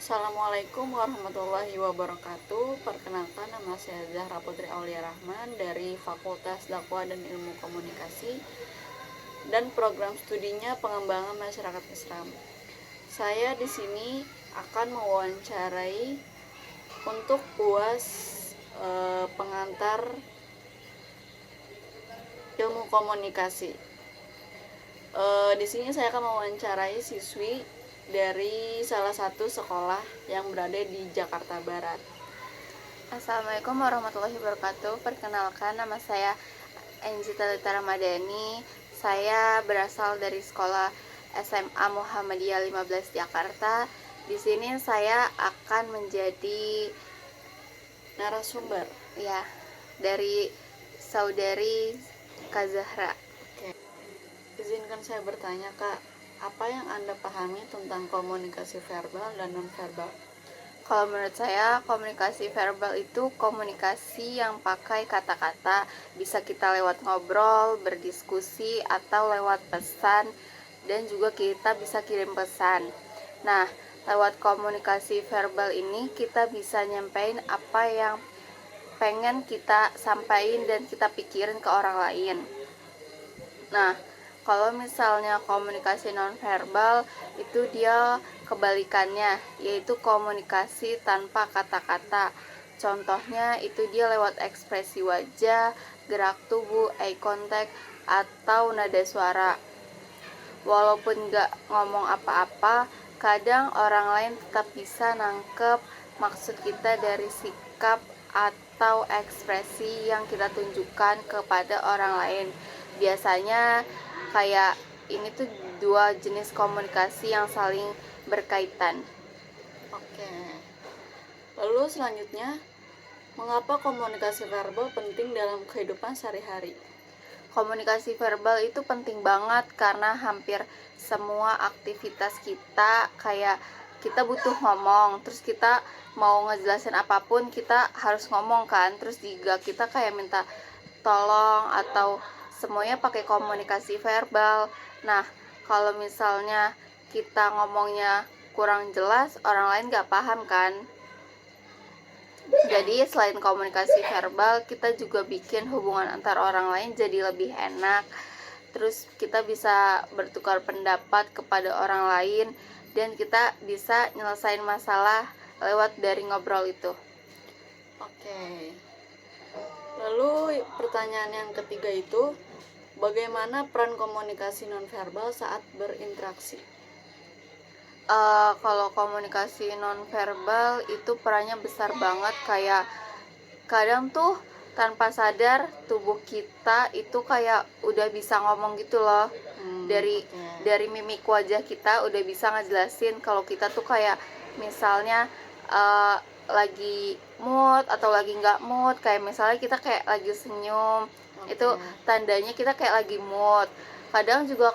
Assalamualaikum warahmatullahi wabarakatuh. Perkenalkan, nama saya Zahra Putri Aulia Rahman dari Fakultas Dakwah dan Ilmu Komunikasi dan program studinya Pengembangan Masyarakat Islam. Saya di sini akan mewawancarai untuk UAS pengantar ilmu komunikasi. Di sini saya akan mewawancarai siswi dari salah satu sekolah yang berada di Jakarta Barat. Assalamualaikum warahmatullahi wabarakatuh. Perkenalkan, nama saya Enjita Lita Ramadhani. Saya berasal dari sekolah SMA Muhammadiyah 15 Jakarta. Di sini saya akan menjadi Narasumber dari saudari Kak Zahra. Oke. Izinkan saya bertanya, Kak, apa yang Anda pahami tentang komunikasi verbal dan nonverbal? Kalau menurut saya, komunikasi verbal itu komunikasi yang pakai kata-kata. Bisa kita lewat ngobrol, berdiskusi, atau lewat pesan, dan juga kita bisa kirim pesan. Nah, lewat komunikasi verbal ini kita bisa nyampein apa yang pengen kita sampaikan dan kita pikirin ke orang lain. Nah, kalau misalnya komunikasi nonverbal itu dia kebalikannya, yaitu komunikasi tanpa kata-kata. Contohnya itu dia lewat ekspresi wajah, gerak tubuh, eye contact, atau nada suara. Walaupun gak ngomong apa-apa, kadang orang lain tetap bisa nangkep maksud kita dari sikap atau ekspresi yang kita tunjukkan kepada orang lain. Biasanya kayak ini tuh dua jenis komunikasi yang saling berkaitan. Oke. Lalu selanjutnya, mengapa komunikasi verbal penting dalam kehidupan sehari-hari? Komunikasi verbal itu penting banget karena hampir semua aktivitas kita kayak kita butuh ngomong, terus kita mau ngejelasin apapun kita harus ngomong kan, terus juga kita kayak minta tolong atau semuanya pakai komunikasi verbal. Nah, kalau misalnya kita ngomongnya kurang jelas, orang lain gak paham kan. Jadi selain komunikasi verbal, kita juga bikin hubungan antar orang lain jadi lebih enak. Terus kita bisa bertukar pendapat kepada orang lain, dan kita bisa nyelesain masalah lewat dari ngobrol itu. Oke. Lalu pertanyaan yang ketiga itu, bagaimana peran komunikasi nonverbal saat berinteraksi? Kalau komunikasi nonverbal itu perannya besar banget, kayak kadang tuh tanpa sadar tubuh kita itu kayak udah bisa ngomong gitu loh. Dari mimik wajah kita udah bisa ngejelasin kalau kita tuh kayak misalnya lagi mood atau lagi nggak mood. Kayak misalnya kita kayak lagi senyum, itu tandanya kita kayak lagi mood. Kadang juga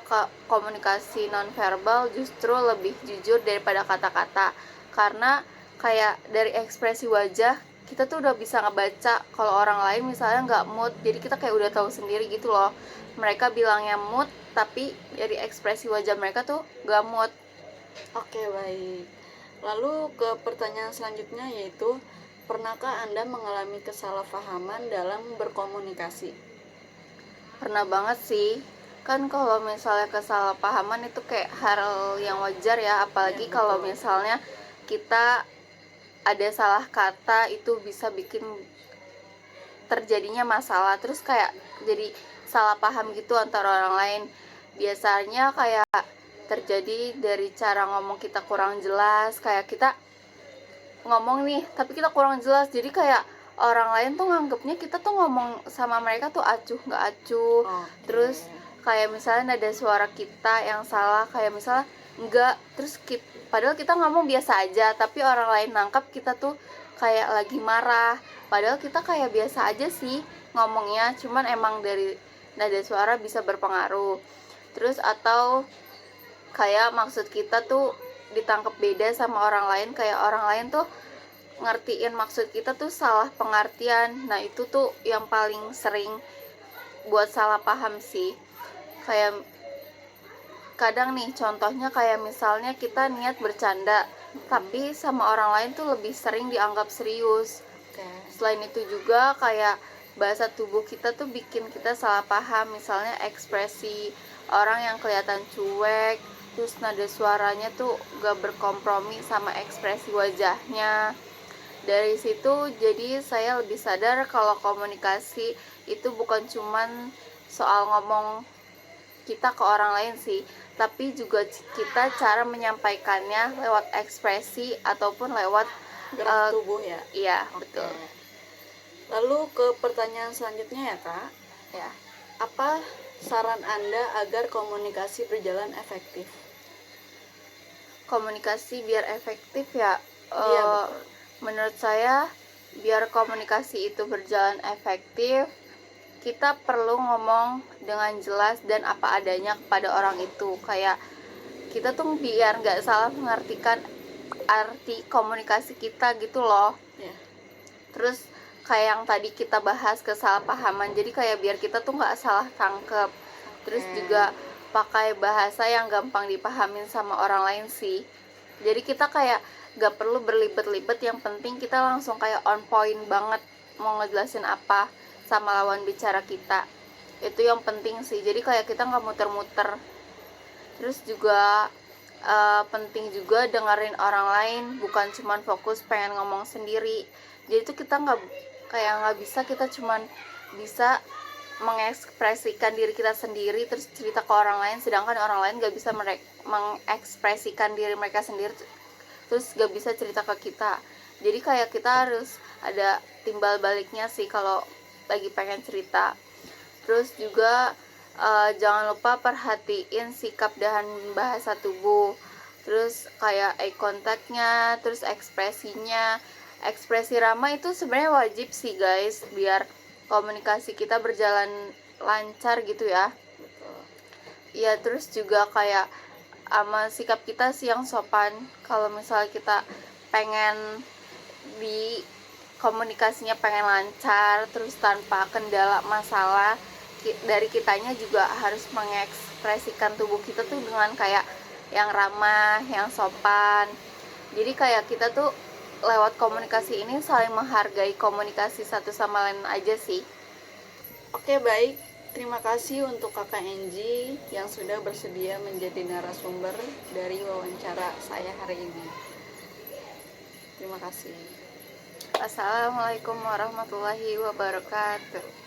komunikasi nonverbal justru lebih jujur daripada kata-kata, karena kayak dari ekspresi wajah kita tuh udah bisa ngebaca kalau orang lain misalnya nggak mood. Jadi kita kayak udah tahu sendiri gitu loh, mereka bilangnya mood tapi dari ekspresi wajah mereka tuh nggak mood. Oke, baik. Lalu ke pertanyaan selanjutnya, yaitu pernahkah Anda mengalami kesalahpahaman dalam berkomunikasi? Pernah banget sih. Kan kalau misalnya kesalahpahaman itu kayak hal yang wajar ya, apalagi Ya, kalau betul. misalnya kita ada salah kata, itu bisa bikin terjadinya masalah, terus kayak jadi salah paham gitu antara orang lain. Biasanya kayak terjadi dari cara ngomong kita kurang jelas, kayak kita ngomong nih tapi kita kurang jelas, jadi kayak orang lain tuh nganggepnya kita tuh ngomong sama mereka tuh acuh nggak acuh. Terus kayak misalnya nada suara kita yang salah, kayak misalnya enggak, terus padahal kita ngomong biasa aja tapi orang lain nangkap kita tuh kayak lagi marah, padahal kita kayak biasa aja sih ngomongnya, cuman emang dari nada suara bisa berpengaruh. Terus atau kayak maksud kita tuh ditangkap beda sama orang lain, kayak orang lain tuh ngertiin maksud kita tuh salah pengertian. Nah itu tuh yang paling sering buat salah paham sih. Kayak kadang nih contohnya kayak misalnya kita niat bercanda tapi sama orang lain tuh lebih sering dianggap serius. Oke. Selain itu juga kayak bahasa tubuh kita tuh bikin kita salah paham, misalnya ekspresi orang yang kelihatan cuek, terus nada suaranya tuh gak berkompromi sama ekspresi wajahnya. Dari situ jadi saya lebih sadar kalau komunikasi itu bukan cuman soal ngomong kita ke orang lain sih, tapi juga kita cara menyampaikannya lewat ekspresi ataupun lewat Gerak tubuh ya. iya, Oke. betul. Lalu ke pertanyaan selanjutnya ya Kak. Ya. Apa saran Anda agar komunikasi berjalan efektif? Komunikasi biar efektif ya, Iya, betul. menurut saya biar komunikasi itu berjalan efektif, kita perlu ngomong dengan jelas dan apa adanya kepada orang itu. Kayak kita tuh biar nggak salah mengartikan arti komunikasi kita gitu loh. Ya. Terus kayak yang tadi kita bahas kesalahpahaman, jadi kayak biar kita tuh nggak salah tangkep. Terus juga pakai bahasa yang gampang dipahamin sama orang lain sih. Jadi kita kayak nggak perlu berlibet-libet, yang penting kita langsung kayak on point banget mau ngejelasin apa sama lawan bicara kita. Itu yang penting sih, jadi kayak kita nggak muter-muter. Terus juga penting juga dengerin orang lain, bukan cuman fokus pengen ngomong sendiri. Jadi itu kita nggak bisa kita cuman bisa mengekspresikan diri kita sendiri terus cerita ke orang lain, sedangkan orang lain nggak bisa mengekspresikan diri mereka sendiri terus nggak bisa cerita ke kita. Jadi kayak kita harus ada timbal baliknya sih kalau lagi pengen cerita. Terus juga jangan lupa perhatiin sikap dan bahasa tubuh, terus kayak eye contactnya, terus ekspresinya. Ekspresi ramah itu sebenarnya wajib sih guys, biar komunikasi kita berjalan lancar gitu ya. Betul. Ya terus juga kayak sama sikap kita sih yang sopan. Kalau misalnya kita pengen di komunikasinya pengen lancar terus tanpa kendala masalah, dari kitanya juga harus mengekspresikan tubuh kita tuh dengan kayak yang ramah, yang sopan. Jadi kayak kita tuh lewat komunikasi ini saling menghargai komunikasi satu sama lain aja sih. Oke, baik. Terima kasih untuk Kakak Enji yang sudah bersedia menjadi narasumber dari wawancara saya hari ini. Terima kasih. Assalamualaikum warahmatullahi wabarakatuh.